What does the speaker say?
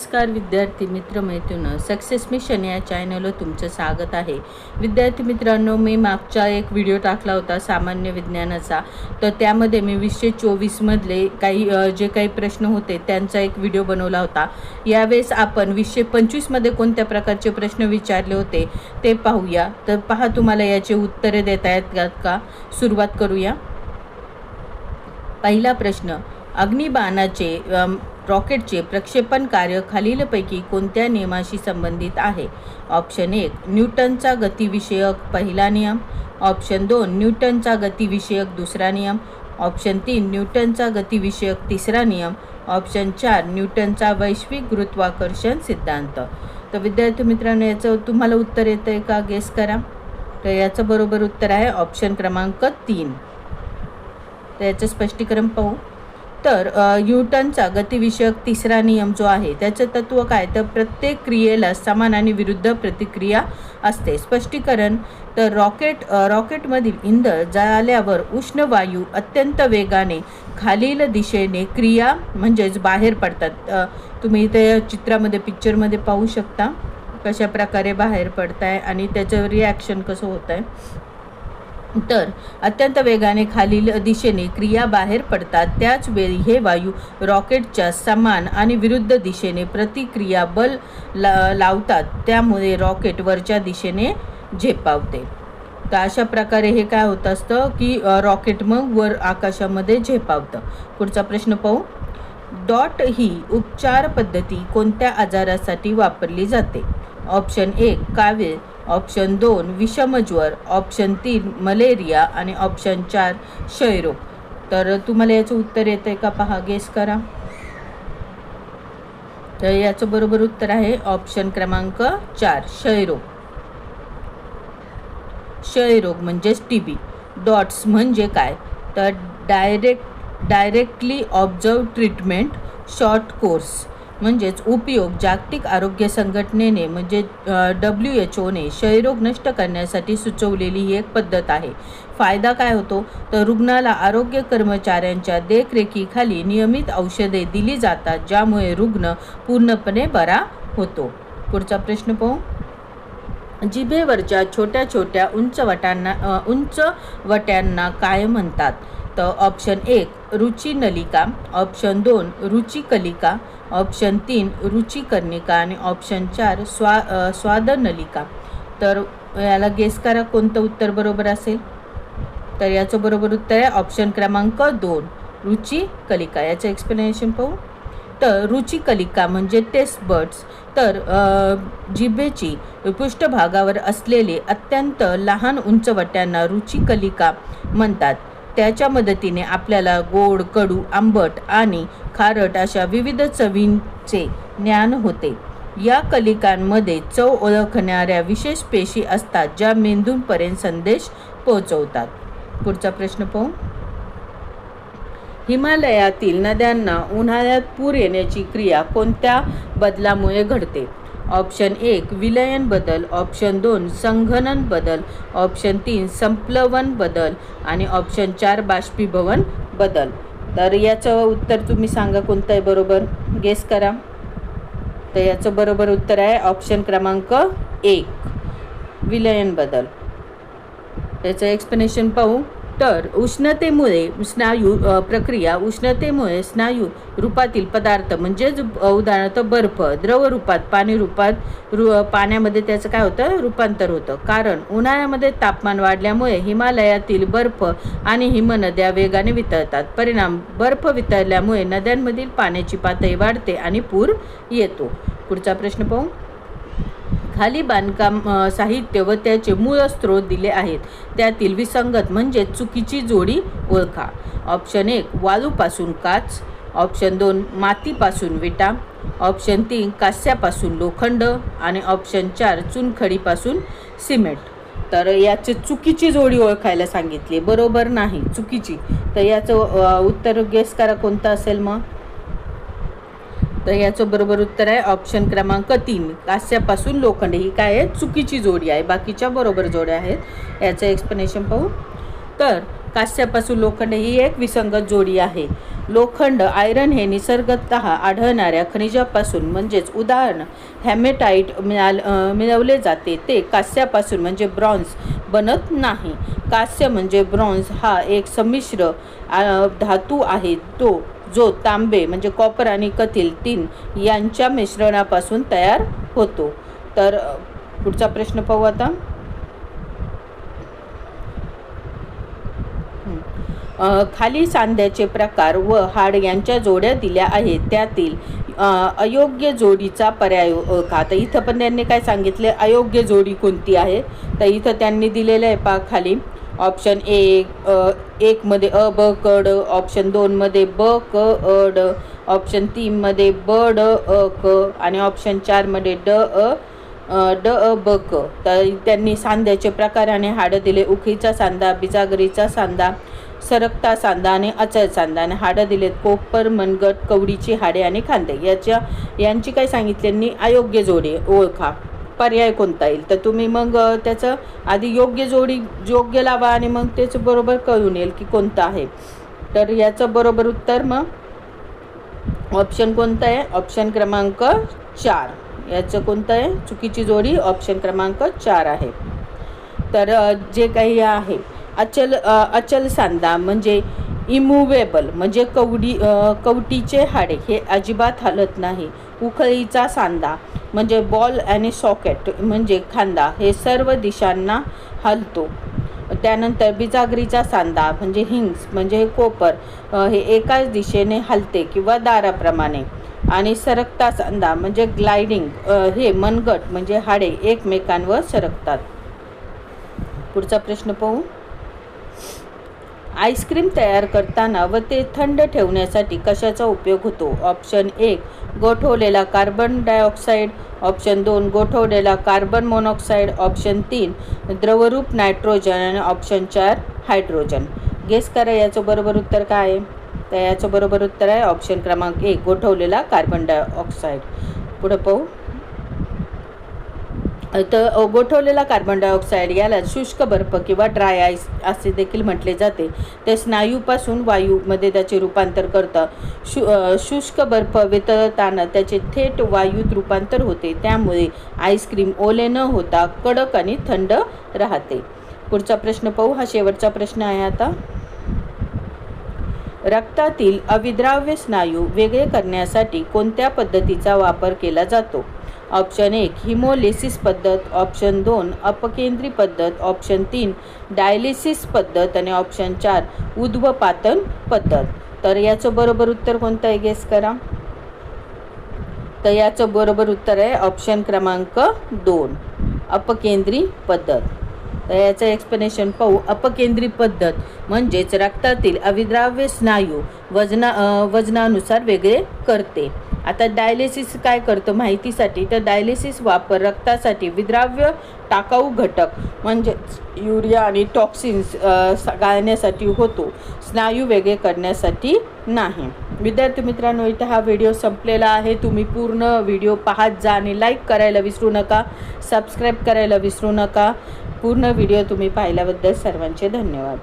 नमस्कार विद्यार्थी मित्र मैत्रिणी, सक्सेस मिशन या चॅनलवर तुमचं स्वागत आहे. विद्यार्थी मित्रांनो, मी मागचा एक व्हिडिओ टाकला होता सामान्य विज्ञानाचा. तर त्यामध्ये मी 2024 मधले जे काही प्रश्न होते त्यांचा एक व्हिडिओ बनवला होता. यावेळेस आपण 2025 मध्ये कोणत्या प्रकारचे प्रश्न विचारले होते ते पाहूया. तर पहा, तुम्हाला याचे उत्तरे देता येतात का? सुरुवात करूया. पहिला प्रश्न, अग्निबाणाचे रॉकेटचे प्रक्षेपण कार्य खालीलपैकी कोणत्या नियमाशी संबंधित आहे? ऑप्शन 1 न्यूटनचा गतिविषयक पहिला नियम, ऑप्शन 2 न्यूटनचा गतिविषयक दुसरा नियम, ऑप्शन 3 न्यूटनचा गतिविषयक तिसरा नियम, ऑप्शन 4 न्यूटनचा वैश्विक गुरुत्वाकर्षण सिद्धांत. तर विद्यार्थी मित्रांनो, याचं तुम्हाला उत्तर येतं आहे का? गेस करा. तर याचं बरोबर उत्तर आहे ऑप्शन क्रमांक 3. तर याचं स्पष्टीकरण पाहू. तर न्यूटनचा गतिविषयक तिसरा नियम जो आहे त्याचं तत्त्व काय? तर प्रत्येक क्रियेला समान आणि विरुद्ध प्रतिक्रिया असते. स्पष्टीकरण, तर रॉकेटमधील इंधन जळाल्यावर उष्ण वायू अत्यंत वेगाने खालील दिशेने क्रिया म्हणजेच बाहेर पडतात. तुम्ही इथे चित्रामध्ये पिक्चरमध्ये पाहू शकता कशा प्रकारे बाहेर पडत आहे आणि त्याचं रिॲक्शन कसं होत आहे. तर अत्यंत वेगाने खालील दिशेने क्रिया बाहेर पडतात. त्याचवेळी हे वायू रॉकेटच्या समान आणि विरुद्ध दिशेने प्रतिक्रिया बल लावतात. त्यामुळे रॉकेट वरच्या दिशेने झेपावते. तर अशा प्रकारे हे काय होत असतं की रॉकेट मग वर आकाशामध्ये झेपावतं. पुढचा प्रश्न पाहू. डॉट ही उपचार पद्धती कोणत्या आजारासाठी वापरली जाते? ऑप्शन 1 कावीळ, ऑप्शन 2 विषमज्वर, ऑप्शन 3 मलेरिया आणि ऑप्शन 4 क्षयरोग. तर तुम्हाला याचं उत्तर येतं आहे का? पहा, गेस करा. तर याचं बरोबर उत्तर आहे ऑप्शन क्रमांक 4 क्षयरोग. क्षयरोग म्हणजेच TB. डॉट्स म्हणजे काय? तर directly observe treatment short course म्हणजेच उपयोग. जागतिक आरोग्य संघटनेने म्हणजे WHO क्षयरोग नष्ट करण्यासाठी सुचवलेली ही एक पद्धत आहे. फायदा काय होतो? तर रुग्णाला आरोग्य कर्मचाऱ्यांच्या देखरेखीखाली नियमित औषधे दिली जातात, ज्यामुळे रुग्ण पूर्णपणे बरा होतो. पुढचा प्रश्न पाहू. जिभेवरच्या छोट्या छोट्या उंच वट्यांना काय म्हणतात? तर ऑप्शन 1 रुचिनलिका, ऑप्शन 2 रुचिकलिका, ऑप्शन 3 रुचिकर्णिका आणि ऑप्शन 4 स्वादनलिका. तर याला गेस करा कोणतं उत्तर बरोबर असेल. तर याचं बरोबर उत्तर आहे ऑप्शन क्रमांक 2 रुचिकलिका. याचं एक्सप्लेनेशन पाहू. तर रुचिकलिका म्हणजे टेस्ट बड्स. तर जिभेची पृष्ठभागावर असलेले अत्यंत लहान उंचवट्यांना रुचिकलिका म्हणतात. त्याच्या मदतीने आपल्याला गोड, कडू, आंबट आणि खारट अशा विविध चवींचे ज्ञान होते. या कलिकांमध्ये चव ओळखणाऱ्या विशेष पेशी असतात, ज्या मेंदूपर्यंत संदेश पोहोचवतात. पुढचा प्रश्न पाहू. हिमालयातील नद्यांना उन्हाळ्यात पूर येण्याची क्रिया कोणत्या बदलामुळे घडते? ऑप्शन 1 विलयन बदल, ऑप्शन 2 संघनन बदल, ऑप्शन 3 संप्लवन बदल आणि ऑप्शन 4 बाष्पीभवन बदल. तर याचं उत्तर तुम्ही सांगा कोणतं आहे बरोबर. गेस करा. तर याचं बरोबर उत्तर आहे ऑप्शन क्रमांक 1 विलयन बदल. याचं एक्सप्लेनेशन पाहू. तर उष्णतेमुळे स्नायू रूपातील पदार्थ म्हणजेच उदाहरणार्थ बर्फ द्रव रूपात पाणी रूपात पाण्यामध्ये त्याचं काय होतं? रूपांतर होतं. कारण उन्हाळ्यामध्ये तापमान वाढल्यामुळे हिमालयातील बर्फ आणि हिमनद्या वेगाने वितळतात. परिणाम, बर्फ वितळल्यामुळे नद्यांमधील पाण्याची पातळी वाढते आणि पूर येतो. पुढचा प्रश्न पाहू. खाली बांधकाम साहित्य व त्याचे मूळ स्रोत दिले आहेत. त्यातील विसंगत म्हणजे चुकीची जोडी ओळखा. ऑप्शन 1 वाळूपासून काच, ऑप्शन 2 मातीपासून विटा, ऑप्शन 3 कास्यापासून लोखंड आणि ऑप्शन 4 चुनखडीपासून सिमेंट. तर याची चुकीची जोडी ओळखायला सांगितली. बरोबर नाही, चुकीची. तर याचं उत्तर गेस करा कोणतं असेल मग. तर याचं बरोबर उत्तर आहे ऑप्शन क्रमांक 3 कास्यापासून लोखंड. ही काय आहे? चुकीची जोडी आहे. बाकीच्या बरोबर जोड्या आहेत. याचं एक्सप्लेनेशन पाहू. तर कांस्यापासून लोखंड ही एक विसंगत जोडी आहे. लोखंड आयरन हे निसर्गतः आढळणाऱ्या खनिजापासून म्हणजेच उदाहरण हेमॅटाइट मिळवले जाते. ते कांस्यापासून म्हणजे ब्रॉन्झ बनत नाही. कांस्य म्हणजे ब्रॉन्झ हा एक संमिश्र धातू आहे जो तांबे म्हणजे कॉपर आणि कथील तीन यांच्या मिश्रणापासून तयार होतो. तर पुढचा प्रश्न पाहू आता. खाली सांध्याचे प्रकार व हाड यांच्या जोड्या दिल्या आहेत. त्यातील अयोग्य जोडीचा पर्याय ओळखा. आता इथं पण त्यांनी काय सांगितले, अयोग्य जोडी कोणती आहे. तर इथं त्यांनी दिलेलं आहे पहा खाली. ऑप्शन 1 मध्ये अ ब क ड, ऑप्शन 2 मध्ये ब क अ ड, ऑप्शन 3 मध्ये ब ड अ क आणि ऑप्शन 4 मध्ये ड अ ब क. तर त्यांनी सांध्याचे प्रकार आणि हाडं दिले. उखळीचा सांधा, बिजागरीचा सांधा, सरकता सांधा आणि अचल सांधा. आणि हाडं दिलेत कोपर, मनगट, कवडीची हाडे आणि खांदे. यांची काय सांगितले, अयोग्य जोडी ओळखा. पर्याय कोणता येईल. तर तुम्ही मग त्याचं आधी योग्य लावा आणि मग त्याचं बरोबर कळून येईल की कोणतं आहे. तर याचं बरोबर उत्तर मग ऑप्शन कोणतं आहे, ऑप्शन क्रमांक 4. याचं कोणतं आहे चुकीची जोडी, ऑप्शन क्रमांक 4 आहे. तर जे काही आहे अचल सांधा म्हणजे इमूवेबल म्हणजे कवटीचे हाडे हे अजिबात हलत नाही. उखळीचा सांधा म्हणजे बॉल आणि सॉकेट म्हणजे खांदा हे सर्व दिशांना हलतो. त्यानंतर बिजागरीचा सांधा म्हणजे हिंग्स म्हणजे कोपर हे एकाच दिशेने हलते किंवा दाराप्रमाणे. आणि सरकता सांधा म्हणजे ग्लायडिंग हे मनगट म्हणजे हाडे एकमेकांवर सरकतात. पुढचा प्रश्न पाहू. आईस्क्रीम तयार करताना व ते थंड ठेवण्यासाठी कशाचा उपयोग होतो. ऑप्शन 1 गोठवलेला कार्बन डायऑक्साईड, ऑप्शन 2 गोठवलेला कार्बन मोनॉक्साईड, ऑप्शन 3 द्रवरूप नायट्रोजन आणि ऑप्शन 4 हायड्रोजन. गेस करा याचं बरोबर उत्तर काय आहे. तर याचं बरोबर उत्तर आहे ऑप्शन क्रमांक 1 गोठवलेला कार्बन डायऑक्साईड. पुढे पाहू. तर गोठवलेला कार्बन डायऑक्साईड याला शुष्क बर्फ किंवा ड्राय आईस असे देखील म्हटले जाते. ते स्नायूपासून वायूमध्ये त्याचे रूपांतर करतं. शुष्क बर्फ वितळताना त्याचे थेट वायूत रूपांतर होते. त्यामुळे आईस्क्रीम ओले न होता कडक आणि थंड राहते. पुढचा प्रश्न पाहू. हा शेवटचा प्रश्न आहे आता. रक्तातील अविद्राव्य स्नायू वेगळे करण्यासाठी कोणत्या पद्धतीचा वापर केला जातो. ऑप्शन 1 हिमोलिसिस पद्धत, ऑप्शन 2 अपकेंद्री पद्धत, ऑप्शन 3 डायलिसिस पद्धत आणि ऑप्शन 4 उध्वपातन पद्धत. तर याचं बरोबर उत्तर कोणतं आहे गेस करा. तर याचं बरोबर उत्तर आहे ऑप्शन क्रमांक 2 अपकेंद्री पद्धत. तर याचं एक्सप्लेनेशन पाहू. अपकेंद्री पद्धत म्हणजेच रक्तातील अविद्राव्य स्नायू वजनानुसार वेगळे करते. आता डायलिसिस काय करतं माहितीसाठी. तर डायलिसिस वापर रक्तासाठी विद्राव्य टाकाऊ घटक म्हणजेच युरिया आणि टॉक्सिन्स गाळण्यासाठी होतो, स्नायू वेगळे करण्यासाठी नाही. विद्यार्थी मित्रांनो, इथे हा व्हिडिओ संपलेला आहे. तुम्ही पूर्ण व्हिडिओ पाहत जा आणि लाईक करायला विसरू नका, सबस्क्राईब करायला विसरू नका. पूर्ण व्हिडिओ तुम्ही पाहिल्याबद्दल सर्वांचे धन्यवाद.